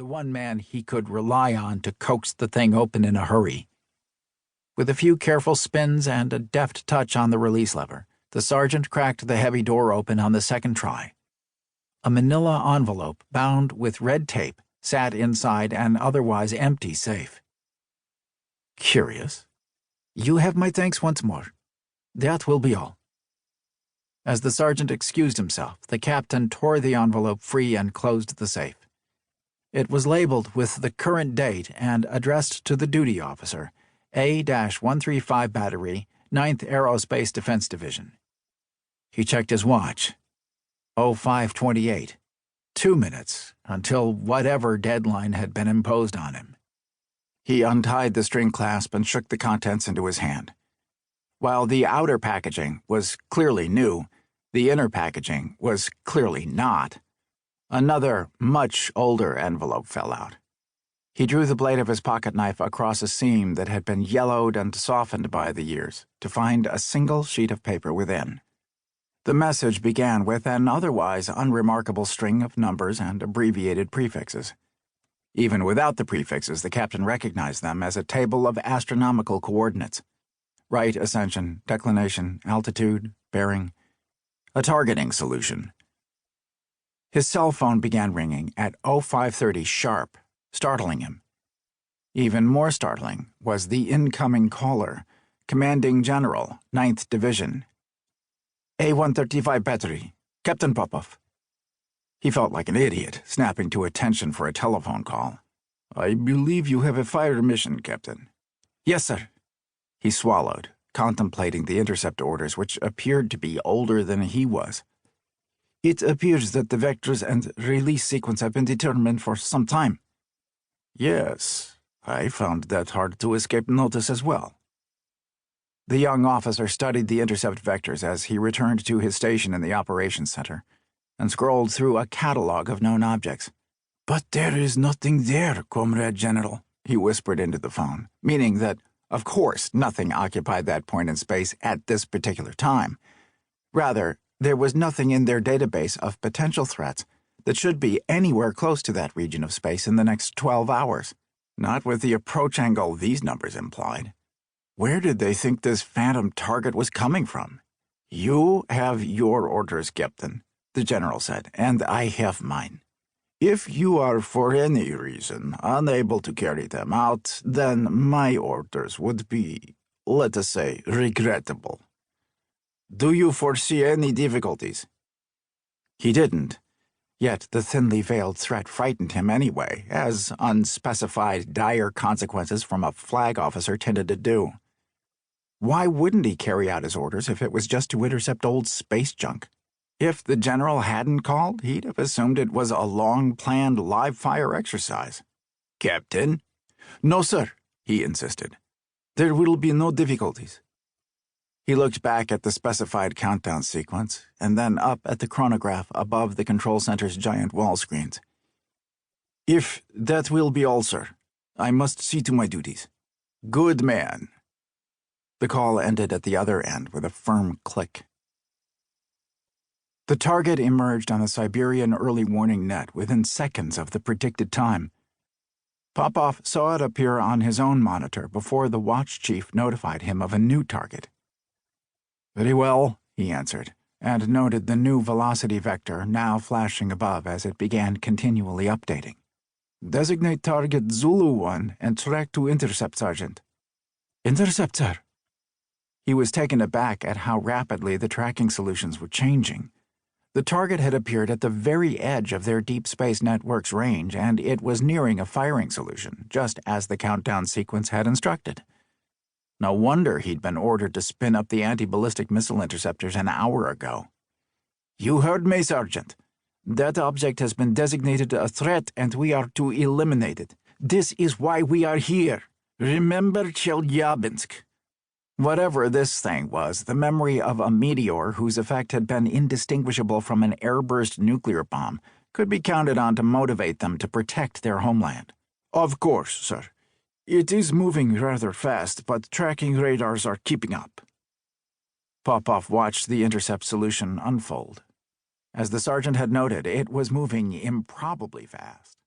the one man he could rely on to coax the thing open in a hurry. With a few careful spins and a deft touch on the release lever, the sergeant cracked the heavy door open on the second try. A manila envelope bound with red tape sat inside an otherwise empty safe. Curious. You have my thanks once more. That will be all. As the sergeant excused himself, the captain tore the envelope free and closed the safe. It was labeled with the current date and addressed to the duty officer, A-135 Battery, 9th Aerospace Defense Division. He checked his watch. 05:28. 2 minutes until whatever deadline had been imposed on him. He untied the string clasp and shook the contents into his hand. While the outer packaging was clearly new, the inner packaging was clearly not. Another, much older envelope fell out. He drew the blade of his pocket knife across a seam that had been yellowed and softened by the years to find a single sheet of paper within. The message began with an otherwise unremarkable string of numbers and abbreviated prefixes. Even without the prefixes, the captain recognized them as a table of astronomical coordinates. Right ascension, declination, altitude, bearing. A targeting solution. His cell phone began ringing at 05:30 sharp, startling him. Even more startling was the incoming caller, Commanding General, 9th Division. A-135 Battery, Captain Popov. He felt like an idiot, snapping to attention for a telephone call. I believe you have a fire mission, Captain. Yes, sir. He swallowed, contemplating the intercept orders, which appeared to be older than he was. It appears that the vectors and release sequence have been determined for some time. Yes, I found that hard to escape notice as well. The young officer studied the intercept vectors as he returned to his station in the operations center and scrolled through a catalog of known objects. But there is nothing there, Comrade General, he whispered into the phone, meaning that, of course, nothing occupied that point in space at this particular time. Rather, there was nothing in their database of potential threats that should be anywhere close to that region of space in the next 12 hours. Not with the approach angle these numbers implied. Where did they think this phantom target was coming from? You have your orders, Captain, the general said, and I have mine. If you are for any reason unable to carry them out, then my orders would be, let us say, regrettable. Do you foresee any difficulties? He didn't, yet the thinly veiled threat frightened him anyway, as unspecified dire consequences from a flag officer tended to do. Why wouldn't he carry out his orders if it was just to intercept old space junk? If the general hadn't called, he'd have assumed it was a long-planned live-fire exercise. Captain? No, sir, he insisted. There will be no difficulties. He looked back at the specified countdown sequence, and then up at the chronograph above the control center's giant wall screens. If that will be all, sir, I must see to my duties. Good man. The call ended at the other end with a firm click. The target emerged on the Siberian early warning net within seconds of the predicted time. Popov saw it appear on his own monitor before the watch chief notified him of a new target. Very well, he answered, and noted the new velocity vector now flashing above as it began continually updating. Designate target Zulu 1 and track to intercept, Sergeant. Intercept, sir. He was taken aback at how rapidly the tracking solutions were changing. The target had appeared at the very edge of their deep space network's range, and it was nearing a firing solution, just as the countdown sequence had instructed. No wonder he'd been ordered to spin up the anti-ballistic missile interceptors an hour ago. You heard me, Sergeant. That object has been designated a threat, and we are to eliminate it. This is why we are here. Remember Chelyabinsk. Whatever this thing was, the memory of a meteor whose effect had been indistinguishable from an airburst nuclear bomb could be counted on to motivate them to protect their homeland. Of course, sir. It is moving rather fast, but tracking radars are keeping up. Popov watched the intercept solution unfold. As the sergeant had noted, it was moving improbably fast.